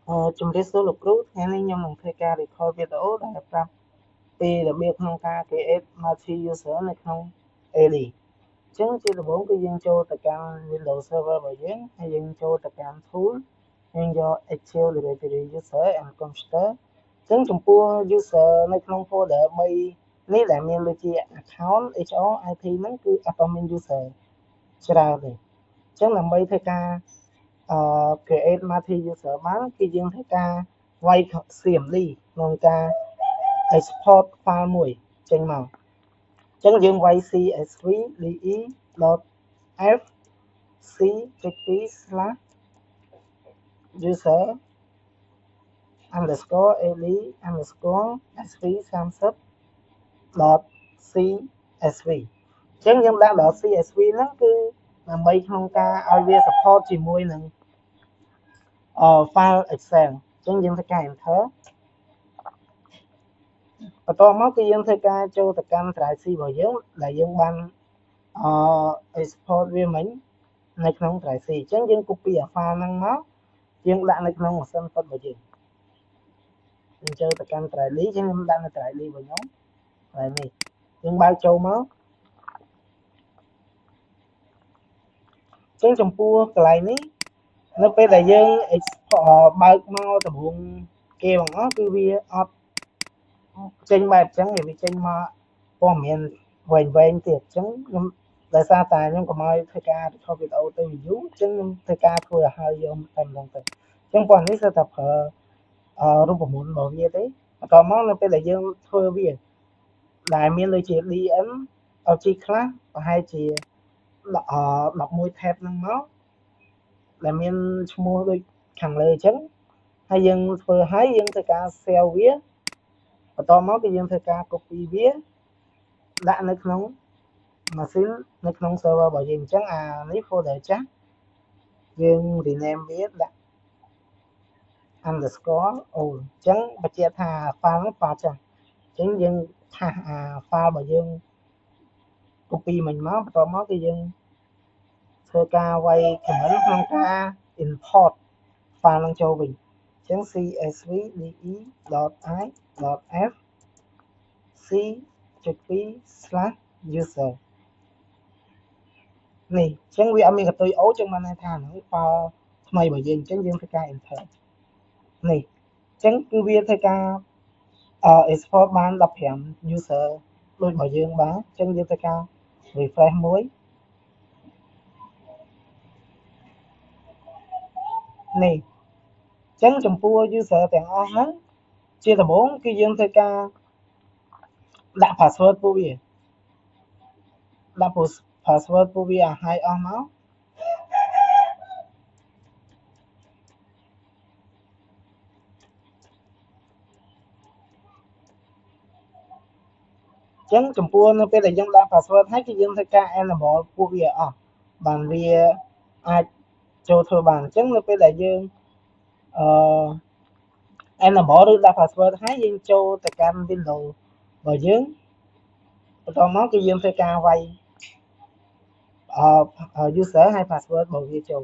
ជំរាបសួរលោកគ្រូថ្ងៃនេះខ្ញុំនឹងធ្វើការ record វីដេអូដែលប្រាប់ពីរបៀបក្នុងការ create multi user នៅក្នុង AD អញ្ចឹងជាដំបូងគឺយើងចូលទៅកាន់ Windows Server របស់យើងហើយយើងចូលទៅកាន់ Tool យើងយក Excel Directory User and Computer អញ្ចឹងចំពោះ user នៅក្នុង folder 3នេះដែលមានដូចជា account HR IP ហ្នឹងគឺអត់មាន user ច្រើនទេអញ្ចឹងដើម្បីធ្វើការcreate multi user បានគឺយើងធ្វើការវាយ CMD ក្នុងការ export file មួយចេញមកអញ្ចឹងយើងវាយ csv de.f c.2/user underscore ad underscore sv30.csv អញ្ចឹងយើងដាក់ដល់ csv ហ្នឹងគឺដើម្បីក្នុងការឲ្យវា support ជាមួយនឹងfile Excel អញ្ចឹងយើងធ្វើការ enter បន្ទាប់មកគឺយើងធ្វើការចូលទៅកាន់ drive C របស់យើងដែលយើងបានexport វាមិញនៅក្នុង drive C អញ្ចឹងយើង copy អា file ហ្នឹងមកយើងដាក់នៅក្នុងម៉ាស៊ីនពិតរបស់យើងចូលទៅកាន់ drive D ខ្ញុំដាក់នៅ drive D របស់ខ្ញុំហើយនេះយើងបើកចូលមកអញ្ចឹងចំពោះកន្លែងនេះនៅពេលដែលយើង បើកមកដំបូងគេបងអស់គឺវាអត់ចេញបែបអញ្ចឹងវាចេញមកព័ត៌មានវែងទៀតអញ្ចឹងខ្ញុំដោយសារតែខ្ញុំកុំឲ្យធ្វើការ record វីដេអូទៅ view អញ្ចឹងខ្ញុំធ្វើការធ្វើឲ្យហើយយកតែម្ដងទៅអញ្ចឹងព័ត៌មាននេះគឺតែប្រើរូបមន្តរបស់វាទេបន្ទាប់មកនៅពេលដែលយើងធ្វើវាដែលមានដូចជា DM object ខ្លះប្រហែលជា11 tab ហ្នឹងមកដែលមានឈ្មោះដូចខាងលើអញ្ចឹងហើយយើងធ្វើឲ្យយើងធ្វើការ save វាបន្ទាប់មកគឺយើងធ្វើការ copy វាដាក់នៅក្នុងម៉ាស៊ីននៅក្នុង server របស់យើងអញ្ចឹងអានេះ folder ចាស់យើង rename វាដាក់ underscore old អញ្ចឹងបញ្ជាក់ថា file ហ្នឹង file ចាស់អញ្ចឹងយើងថាអា file របស់យើង copy មិញមកបន្ទាប់មកគឺយើងធ្វើការវាយ comment ក្នុងការ import file នឹងចូលវិញអញ្ចឹង csv de.i.f c.2/user នេះអញ្ចឹងវាអត់មានកន្ទុយអូចឹងបានន័យថាហ្នឹង file ថ្មីរបស់យើងអញ្ចឹងយើងធ្វើការ enter នេះអញ្ចឹងគឺវាធ្វើការexport បាន15 user ដូចរបស់យើងបានអញ្ចឹងយើងធ្វើការ refresh មួយនេះអញ្ចឹងចំពោះ user ទាំងអស់ហ្នឹងជាដំបូងគឺយើងធ្វើការដាក់ password ពួកវាដាក់ password ពួកវាឲ្យអស់មកអញ្ចឹងចំពោះនៅពេលដែលយើងដាក់ password ហើយគឺយើងធ្វើការ enable ពួកវាអស់បានវាអាចចូលធ្វើបានអញ្ចឹងនៅពេលដែលយើងenable ឬដាក់ password ហើយយើងចូលទៅកាន់ Windows របស់យើងបន្តមកគឺយើងធ្វើការវាយuser ហើយ password របស់វាចូល